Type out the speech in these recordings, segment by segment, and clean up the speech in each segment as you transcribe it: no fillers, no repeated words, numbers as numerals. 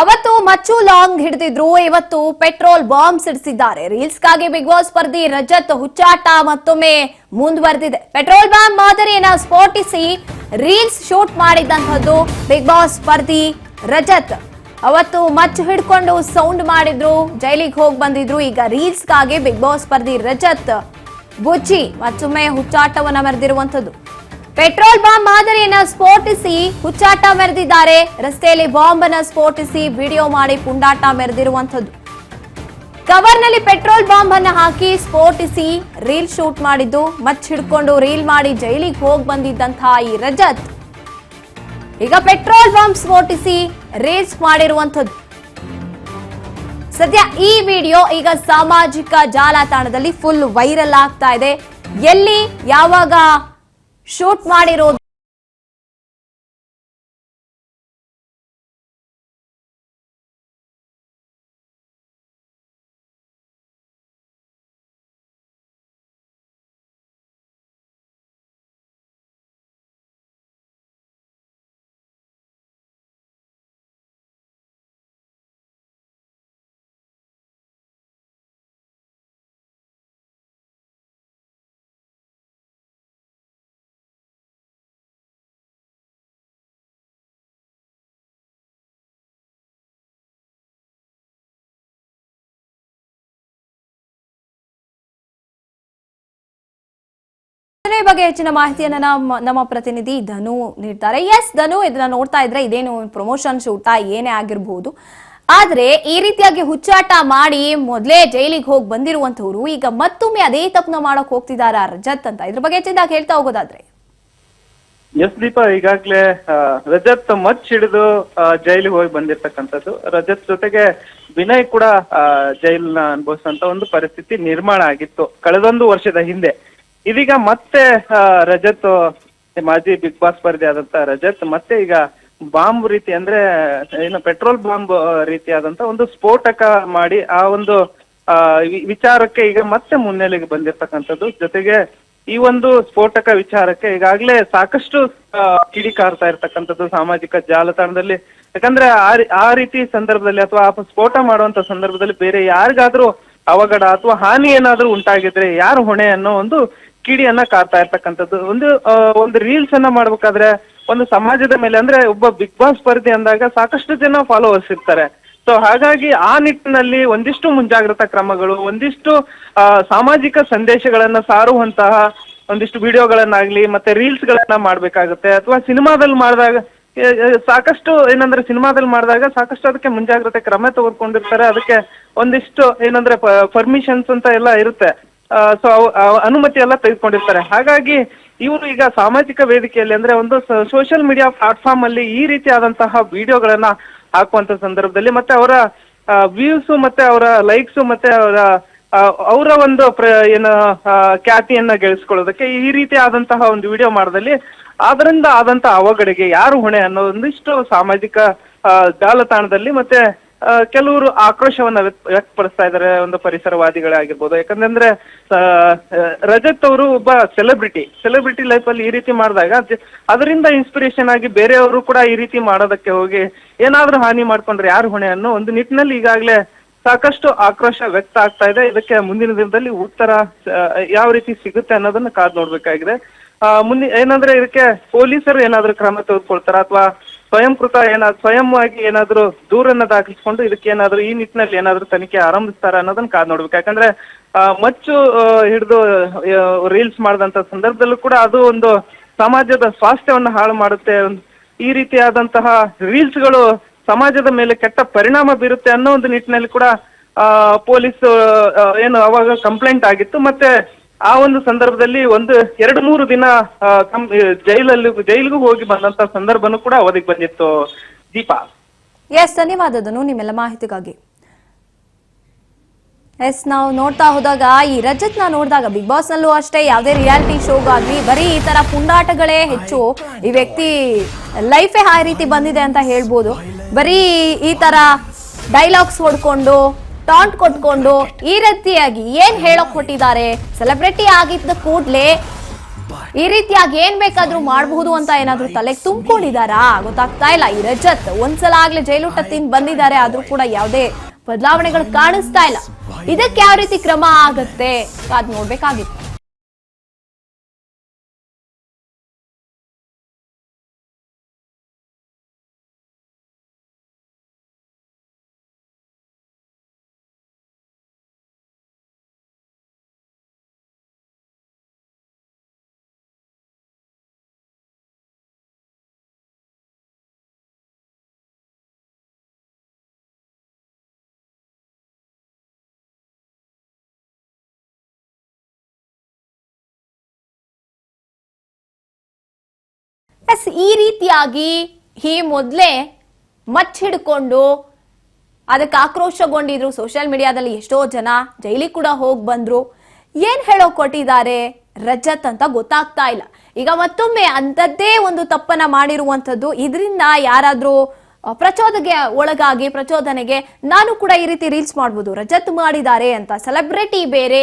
ಅವತ್ತು ಮಚ್ಚು ಲಾಂಗ್ ಹಿಡಿದಿದ್ರು, ಇವತ್ತು ಪೆಟ್ರೋಲ್ ಬಾಂಬ್ ಸಿಡಿಸಿದ್ದಾರೆ. ರೀಲ್ಸ್ಗಾಗಿ ಬಿಗ್ ಬಾಸ್ ಸ್ಪರ್ಧಿ ರಜತ್ ಹುಚ್ಚಾಟ ಮತ್ತೊಮ್ಮೆ ಮುಂದುವರೆದಿದೆ. ಪೆಟ್ರೋಲ್ ಬಾಂಬ್ ಮಾದರಿಯನ್ನ ಸ್ಫೋಟಿಸಿ ರೀಲ್ಸ್ ಶೂಟ್ ಮಾಡಿದಂತಹದ್ದು ಬಿಗ್ ಬಾಸ್ ಸ್ಪರ್ಧಿ ರಜತ್. ಅವತ್ತು ಮಚ್ಚು ಹಿಡ್ಕೊಂಡು ಸೌಂಡ್ ಮಾಡಿದ್ರು, ಜೈಲಿಗೆ ಹೋಗಿ ಬಂದಿದ್ರು. ಈಗ ರೀಲ್ಸ್ಗಾಗಿ ಬಿಗ್ ಬಾಸ್ ಸ್ಪರ್ಧಿ ರಜತ್ ಬುಚ್ಚಿ ಮತ್ತೊಮ್ಮೆ ಹುಚ್ಚಾಟವನ್ನ ಮೆರೆದಿರುವಂತದ್ದು. ಪೆಟ್ರೋಲ್ ಬಾಂಬ್ ಮಾದರಿಯನ್ನ ಸ್ಫೋಟಿಸಿ ಹುಚ್ಚಾಟ ಮೆರೆದಿದ್ದಾರೆ. ರಸ್ತೆಯಲ್ಲಿ ಬಾಂಬ್ ಅನ್ನ ಸ್ಫೋಟಿಸಿ ವಿಡಿಯೋ ಮಾಡಿ ಪುಂಡಾಟ ಮೆರೆದಿರುವಂತದ್ದು. ಕವರ್ ನಲ್ಲಿ ಪೆಟ್ರೋಲ್ ಬಾಂಬ್ ಅನ್ನ ಹಾಕಿ ಸ್ಫೋಟಿಸಿ ರೀಲ್ ಶೂಟ್ ಮಾಡಿದ್ದು, ಮಚ್ ಹಿಡ್ಕೊಂಡು ರೀಲ್ ಮಾಡಿ ಜೈಲಿಗೆ ಹೋಗಿ ಬಂದಿದ್ದಂತಹ ಈ ರಜತ್ ಈಗ ಪೆಟ್ರೋಲ್ ಬಾಂಬ್ ಸ್ಫೋಟಿಸಿ ರೀಲ್ಸ್ ಮಾಡಿರುವಂತದ್ದು. ಸದ್ಯ ಈ ವಿಡಿಯೋ ಈಗ ಸಾಮಾಜಿಕ ಜಾಲತಾಣದಲ್ಲಿ ಫುಲ್ ವೈರಲ್ ಆಗ್ತಾ ಇದೆ. ಎಲ್ಲಿ ಯಾವಾಗ ಶೂಟ್ ಮಾಡಿರೋದು ಬಗ್ಗೆ ಹೆಚ್ಚಿನ ಮಾಹಿತಿಯನ್ನ ನಮ್ಮ ಪ್ರತಿನಿಧಿ ಧನು ನೀಡ್ತಾರೆ. ಎಸ್ ಧನು, ಇದನ್ನ ನೋಡ್ತಾ ಇದ್ರೆ ಇದೇನು ಪ್ರಮೋಷನ್ ಶೂಟಾ ಏನೇ ಆಗಿರಬಹುದು, ಆದ್ರೆ ಈ ರೀತಿಯಾಗಿ ಹುಚ್ಚಾಟ ಮಾಡಿ ಮೊದಲೇ ಜೈಲಿಗೆ ಹೋಗಿ ಬಂದಿರುವಂತವ್ರು ಈಗ ಮತ್ತೊಮ್ಮೆ ಅದೇ ತಪ್ಪನ ಮಾಡಕ್ ಹೋಗ್ತಿದಾರ ರಜತ್ ಅಂತ. ಇದ್ರ ಬಗ್ಗೆ ಹೆಚ್ಚಿನದಾಗಿ ಹೇಳ್ತಾ ಹೋಗೋದಾದ್ರೆ ಎಸ್ ದೀಪಾ, ಈಗಾಗ್ಲೇ ರಜತ್ ಮಚ್ ಹಿಡಿದು ಜೈಲಿಗೆ ಹೋಗಿ ಬಂದಿರ್ತಕ್ಕಂಥದ್ದು. ರಜತ್ ಜೊತೆಗೆ ವಿನಯ್ ಕೂಡ ಜೈಲನ್ನ ಅನುಭವಿಸುವಂತ ಒಂದು ಪರಿಸ್ಥಿತಿ ನಿರ್ಮಾಣ ಆಗಿತ್ತು ಕಳೆದೊಂದು ವರ್ಷದ ಹಿಂದೆ. ಇದೀಗ ಮತ್ತೆ ರಜತ್, ಮಾಜಿ ಬಿಗ್ ಬಾಸ್ ಸ್ಪರ್ಧಿ ಆದಂತ ರಜತ್ ಮತ್ತೆ ಈಗ ಬಾಂಬ್ ರೀತಿ, ಅಂದ್ರೆ ಏನು ಪೆಟ್ರೋಲ್ ಬಾಂಬ್ ರೀತಿಯಾದಂತ ಒಂದು ಸ್ಫೋಟಕ ಮಾಡಿ ಆ ಒಂದು ವಿಚಾರಕ್ಕೆ ಈಗ ಮತ್ತೆ ಮುನ್ನೆಲೆಗೆ ಬಂದಿರ್ತಕ್ಕಂಥದ್ದು. ಜೊತೆಗೆ ಈ ಒಂದು ಸ್ಫೋಟಕ ವಿಚಾರಕ್ಕೆ ಈಗಾಗಲೇ ಸಾಕಷ್ಟು ಕಿಡಿಕಾರ್ತಾ ಇರ್ತಕ್ಕಂಥದ್ದು ಸಾಮಾಜಿಕ ಜಾಲತಾಣದಲ್ಲಿ. ಯಾಕಂದ್ರೆ ಆ ರೀತಿ ಸಂದರ್ಭದಲ್ಲಿ ಅಥವಾ ಆ ಸ್ಫೋಟ ಮಾಡುವಂತ ಸಂದರ್ಭದಲ್ಲಿ ಬೇರೆ ಯಾರಿಗಾದ್ರೂ ಅವಘಡ ಅಥವಾ ಹಾನಿ ಏನಾದ್ರೂ ಉಂಟಾಗಿದ್ರೆ ಯಾರು ಹೊಣೆ ಅನ್ನೋ ಒಂದು ಕಿಡಿಯನ್ನ ಕಾಡ್ತಾ ಇರ್ತಕ್ಕಂಥದ್ದು. ಒಂದು ರೀಲ್ಸ್ ಅನ್ನ ಮಾಡ್ಬೇಕಾದ್ರೆ ಒಂದು ಸಮಾಜದ ಮೇಲೆ, ಅಂದ್ರೆ ಒಬ್ಬ ಬಿಗ್ ಬಾಸ್ ಸ್ಪರ್ಧಿ ಅಂದಾಗ ಸಾಕಷ್ಟು ಜನ ಫಾಲೋವರ್ಸ್ ಇರ್ತಾರೆ. ಸೊ ಹಾಗಾಗಿ ಆ ನಿಟ್ಟಿನಲ್ಲಿ ಒಂದಿಷ್ಟು ಮುಂಜಾಗ್ರತಾ ಕ್ರಮಗಳು, ಒಂದಿಷ್ಟು ಸಾಮಾಜಿಕ ಸಂದೇಶಗಳನ್ನ ಸಾರುವಂತಹ ಒಂದಿಷ್ಟು ವಿಡಿಯೋಗಳನ್ನಾಗ್ಲಿ ಮತ್ತೆ ರೀಲ್ಸ್ ಗಳನ್ನ ಮಾಡ್ಬೇಕಾಗುತ್ತೆ. ಅಥವಾ ಸಿನಿಮಾದಲ್ಲಿ ಮಾಡಿದಾಗ ಸಾಕಷ್ಟು ಏನಂದ್ರೆ ಸಿನಿಮಾದಲ್ಲಿ ಮಾಡಿದಾಗ ಸಾಕಷ್ಟು ಅದಕ್ಕೆ ಮುಂಜಾಗ್ರತೆ ಕ್ರಮ ತೆಗೆದುಕೊಂಡಿರ್ತಾರೆ. ಅದಕ್ಕೆ ಒಂದಿಷ್ಟು ಏನಂದ್ರೆ ಪರ್ಮಿಷನ್ಸ್ ಅಂತ ಎಲ್ಲ ಇರುತ್ತೆ. ಸೊ ಅನುಮತಿ ಎಲ್ಲ ತೆಗೆದುಕೊಂಡಿರ್ತಾರೆ. ಹಾಗಾಗಿ ಇವರು ಈಗ ಸಾಮಾಜಿಕ ವೇದಿಕೆಯಲ್ಲಿ, ಅಂದ್ರೆ ಒಂದು ಸೋಷಿಯಲ್ ಮೀಡಿಯಾ ಪ್ಲಾಟ್ಫಾರ್ಮ್ ಅಲ್ಲಿ ಈ ರೀತಿ ಆದಂತಹ ವಿಡಿಯೋಗಳನ್ನ ಹಾಕುವಂತ ಸಂದರ್ಭದಲ್ಲಿ ಮತ್ತೆ ಅವರ ವ್ಯೂಸ್ ಮತ್ತೆ ಅವರ ಲೈಕ್ಸ್ ಮತ್ತೆ ಅವರ ಒಂದು ಏನು ಖ್ಯಾತಿಯನ್ನ ಗಳಿಸ್ಕೊಳ್ಳೋದಕ್ಕೆ ಈ ರೀತಿ ಆದಂತಹ ಒಂದು ವಿಡಿಯೋ ಮಾಡೋದಲ್ಲಿ ಅದರಿಂದ ಆದಂತ ಅವಘಡೆಗೆ ಯಾರು ಹೊಣೆ ಅನ್ನೋ ಒಂದಿಷ್ಟು ಸಾಮಾಜಿಕ ಜಾಲತಾಣದಲ್ಲಿ ಮತ್ತೆ ಕೆಲವರು ಆಕ್ರೋಶವನ್ನ ವ್ಯಕ್ತಪಡಿಸ್ತಾ ಇದ್ದಾರೆ, ಒಂದು ಪರಿಸರವಾದಿಗಳಾಗಿರ್ಬೋದು. ಯಾಕಂದ್ರೆ ರಜತ್ ಅವರು ಒಬ್ಬ ಸೆಲೆಬ್ರಿಟಿ ಲೈಫ್ ಅಲ್ಲಿ ಈ ರೀತಿ ಮಾಡಿದಾಗ ಅದರಿಂದ ಇನ್ಸ್ಪಿರೇಷನ್ ಆಗಿ ಬೇರೆಯವರು ಕೂಡ ಈ ರೀತಿ ಮಾಡೋದಕ್ಕೆ ಹೋಗಿ ಏನಾದ್ರೂ ಹಾನಿ ಮಾಡ್ಕೊಂಡ್ರೆ ಯಾರು ಹೊಣೆ ಅನ್ನೋ ಒಂದು ನಿಟ್ಟಿನಲ್ಲಿ ಈಗಾಗಲೇ ಸಾಕಷ್ಟು ಆಕ್ರೋಶ ವ್ಯಕ್ತ ಆಗ್ತಾ ಇದೆ. ಇದಕ್ಕೆ ಮುಂದಿನ ದಿನದಲ್ಲಿ ಉತ್ತರ ಯಾವ ರೀತಿ ಸಿಗುತ್ತೆ ಅನ್ನೋದನ್ನ ಕಾದ್ ನೋಡ್ಬೇಕಾಗಿದೆ. ಏನಂದ್ರೆ ಇದಕ್ಕೆ ಪೊಲೀಸರು ಏನಾದ್ರೂ ಕ್ರಮ ತೆಗೆದುಕೊಳ್ತಾರ ಅಥವಾ ಸ್ವಯಂವಾಗಿ ಏನಾದ್ರು ದೂರನ್ನ ದಾಖಲಿಸಿಕೊಂಡು ಇದಕ್ಕೆ ಏನಾದ್ರು ಈ ನಿಟ್ಟಿನಲ್ಲಿ ಏನಾದ್ರು ತನಿಖೆ ಆರಂಭಿಸ್ತಾರ ಅನ್ನೋದನ್ನ ಕಾದ್ ನೋಡ್ಬೇಕು. ಯಾಕಂದ್ರೆ ಮಚ್ಚು ಹಿಡಿದು ರೀಲ್ಸ್ ಮಾಡಿದಂತ ಸಂದರ್ಭದಲ್ಲೂ ಕೂಡ ಅದು ಒಂದು ಸಮಾಜದ ಸ್ವಾಸ್ಥ್ಯವನ್ನ ಹಾಳು ಮಾಡುತ್ತೆ. ಈ ರೀತಿಯಾದಂತಹ ರೀಲ್ಸ್ಗಳು ಸಮಾಜದ ಮೇಲೆ ಕೆಟ್ಟ ಪರಿಣಾಮ ಬೀರುತ್ತೆ ಅನ್ನೋ ಒಂದು ನಿಟ್ಟಿನಲ್ಲಿ ಕೂಡ ಪೊಲೀಸ್ ಏನು ಅವಾಗ ಕಂಪ್ಲೇಂಟ್ ಆಗಿತ್ತು. ಮತ್ತೆ ಆ ಒಂದು ಸಂದರ್ಭದಲ್ಲಿ 2-3 ದಿನ ಜೈಲಿಗೂ ಹೋಗಿ ಬಂದಂತ ಸಂದರ್ಭನೂ ಕೂಡ ಅವಧಿಗೆ ಬಂದಿತ್ತು. ದೀಪಾ, ಎಸ್, ಧನ್ಯವಾದದನು ನಿಮ್ಮೆಲ್ಲ ಮಾಹಿತಿಗಾಗಿ. ಎಸ್, ನಾವು ನೋಡ್ತಾ ಹೋದಾಗ ಈ ರಜತ್ ನೋಡಿದಾಗ ಬಿಗ್ ಬಾಸ್ ನಲ್ಲೂ ಅಷ್ಟೇ ಯಾವುದೇ ರಿಯಾಲಿಟಿ ಶೋಗಾಗ್ಲಿ ಬರೀ ಈ ತರ ಪುಂಡಾಟಗಳೇ ಹೆಚ್ಚು. ಈ ವ್ಯಕ್ತಿ ಲೈಫೇ ಆ ರೀತಿ ಬಂದಿದೆ ಅಂತ ಹೇಳ್ಬೋದು. ಬರೀ ಈ ತರ ಡೈಲಾಗ್ಸ್ ಹೊಡ್ಕೊಂಡು ಟಾಂಟ್ ಕೊಟ್ಕೊಂಡು ಈ ರೀತಿಯಾಗಿ ಏನ್ ಹೇಳಕ್ ಹೊಟ್ಟಿದ್ದಾರೆ. ಸೆಲೆಬ್ರಿಟಿ ಆಗಿದ್ದ ಕೂಡ್ಲೆ ಈ ರೀತಿಯಾಗಿ ಏನ್ ಬೇಕಾದ್ರೂ ಮಾಡಬಹುದು ಅಂತ ಏನಾದ್ರೂ ತಲೆಗೆ ತುಂಬಿಕೊಂಡಿದಾರಾ ಗೊತ್ತಾಗ್ತಾ ಇಲ್ಲ. ಈ ರಜತ್ ಒಂದ್ಸಲ ಆಗ್ಲೇ ಜೈಲೂಟ ತಿಂದು ಬಂದಿದ್ದಾರೆ, ಆದ್ರೂ ಕೂಡ ಯಾವುದೇ ಬದಲಾವಣೆಗಳು ಕಾಣಿಸ್ತಾ ಇಲ್ಲ. ಇದಕ್ಕೆ ಯಾವ ರೀತಿ ಕ್ರಮ ಆಗತ್ತೆ ಅದ್ ನೋಡ್ಬೇಕಾಗಿತ್ತು. ಈ ರೀತಿಯಾಗಿ ಈ ಮೊದಲೇ ಮಚ್ಚಿಡ್ಕೊಂಡು ಅದಕ್ಕೆ ಆಕ್ರೋಶಗೊಂಡಿದ್ರು ಸೋಷಿಯಲ್ ಮೀಡಿಯಾದಲ್ಲಿ ಎಷ್ಟೋ ಜನ. ಜೈಲಿಗೆ ಕೂಡ ಹೋಗಿ ಬಂದ್ರು. ಏನ್ ಹೇಳೋಕ್ ಕೊಟ್ಟಿದ್ದಾರೆ ರಜತ್ ಅಂತ ಗೊತ್ತಾಗ್ತಾ ಇಲ್ಲ. ಈಗ ಮತ್ತೊಮ್ಮೆ ಅಂಥದ್ದೇ ಒಂದು ತಪ್ಪನ್ನ ಮಾಡಿರುವಂಥದ್ದು. ಇದರಿಂದ ಯಾರಾದ್ರೂ ಪ್ರಚೋದನೆಗೆ ನಾನು ಕೂಡ ಈ ರೀತಿ ರೀಲ್ಸ್ ಮಾಡ್ಬೋದು, ರಜತ್ ಮಾಡಿದ್ದಾರೆ ಅಂತ. ಸೆಲೆಬ್ರಿಟಿ ಬೇರೆ,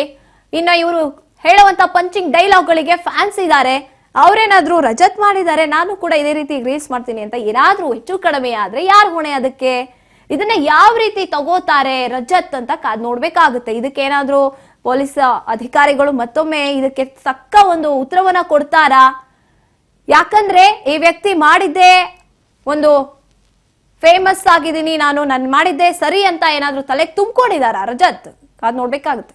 ಇನ್ನ ಇವರು ಹೇಳುವಂತ ಪಂಚಿಂಗ್ ಡೈಲಾಗ್ಗಳಿಗೆ ಫ್ಯಾನ್ಸ್ ಇದ್ದಾರೆ. ಅವ್ರೇನಾದ್ರೂ ರಜತ್ ಮಾಡಿದ್ದಾರೆ ನಾನು ಕೂಡ ಇದೇ ರೀತಿ ರೀಲ್ಸ್ ಮಾಡ್ತೀನಿ ಅಂತ ಏನಾದ್ರೂ ಹೆಚ್ಚು ಕಡಿಮೆ ಆದ್ರೆ ಯಾರು ಹೊಣೆ ಅದಕ್ಕೆ? ಇದನ್ನ ಯಾವ ರೀತಿ ತಗೋತಾರೆ ರಜತ್ ಅಂತ ಕಾದ್ ನೋಡ್ಬೇಕಾಗುತ್ತೆ. ಇದಕ್ಕೇನಾದ್ರೂ ಪೊಲೀಸ್ ಅಧಿಕಾರಿಗಳು ಮತ್ತೊಮ್ಮೆ ಇದಕ್ಕೆ ತಕ್ಕ ಒಂದು ಉತ್ತರವನ್ನ ಕೊಡ್ತಾರಾ? ಯಾಕಂದ್ರೆ ಈ ವ್ಯಕ್ತಿ ಮಾಡಿದ್ದೆ ಒಂದು ಫೇಮಸ್ ಆಗಿದ್ದೀನಿ ನಾನು ಮಾಡಿದ್ದೆ ಸರಿ ಅಂತ ಏನಾದ್ರೂ ತಲೆಗೆ ತುಂಬಿಕೊಂಡಿದಾರ ರಜತ್? ಕಾದ್ ನೋಡ್ಬೇಕಾಗುತ್ತೆ.